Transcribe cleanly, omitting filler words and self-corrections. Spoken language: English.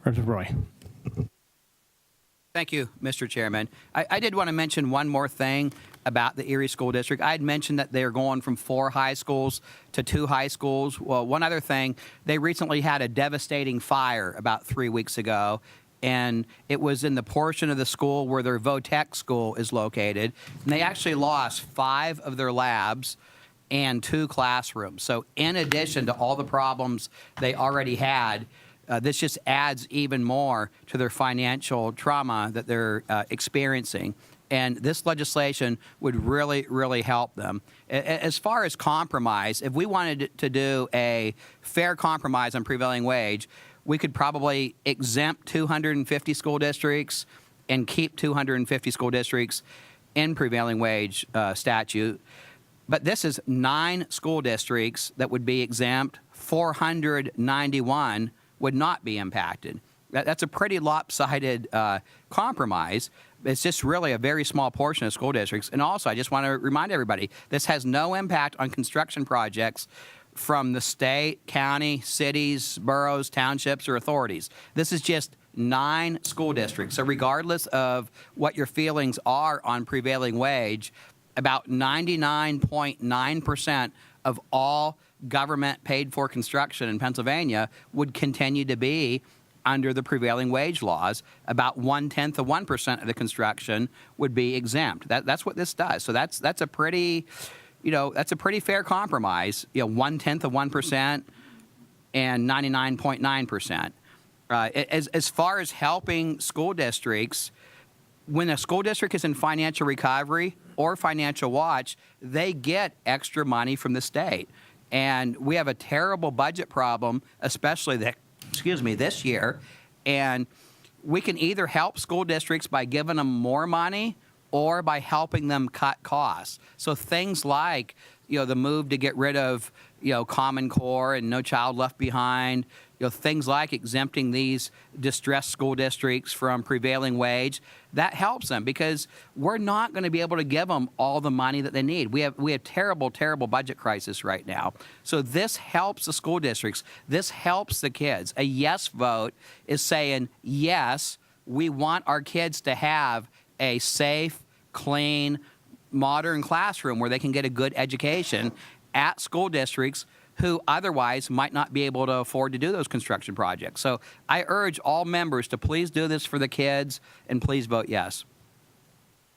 Representative Roae. Thank you, Mr. Chairman. I did want to mention one more thing about the Erie School District. I had mentioned that they're going from 4 high schools to 2 high schools. Well, one other thing, they recently had a devastating fire about 3 weeks ago, and it was in the portion of the school where their Votech school is located, and they actually lost 5 of their labs and 2 classrooms. So in addition to all the problems they already had, this just adds even more to their financial trauma that they're experiencing. And this legislation would really, really help them. As far as compromise, if we wanted to do a fair compromise on prevailing wage, we could probably exempt 250 school districts and keep 250 school districts in prevailing wage statute. But this is 9 school districts that would be exempt, 491 would not be impacted. That's a pretty lopsided compromise. It's just really a very small portion of school districts. And also, I just want to remind everybody, this has no impact on construction projects from the state, county, cities, boroughs, townships, or authorities. This is just 9 school districts. So regardless of what your feelings are on prevailing wage, about 99.9% of all government paid for construction in Pennsylvania would continue to be under the prevailing wage laws. About 0.1% of the construction would be exempt. That's what this does. So that's a pretty, that's a pretty fair compromise. 0.1% and 99.9%. As far as helping school districts, when a school district is in financial recovery or financial watch, they get extra money from the state. And we have a terrible budget problem, especially this year. And we can either help school districts by giving them more money or by helping them cut costs. So things like, the move to get rid of, Common Core and No Child Left Behind, things like exempting these distressed school districts from prevailing wage, that helps them because we're not going to be able to give them all the money that they need. We have terrible, terrible budget crisis right now. So this helps the school districts. This helps the kids. A yes vote is saying, yes, we want our kids to have a safe, clean, modern classroom where they can get a good education at school districts who otherwise might not be able to afford to do those construction projects. So I urge all members to please do this for the kids and please vote yes.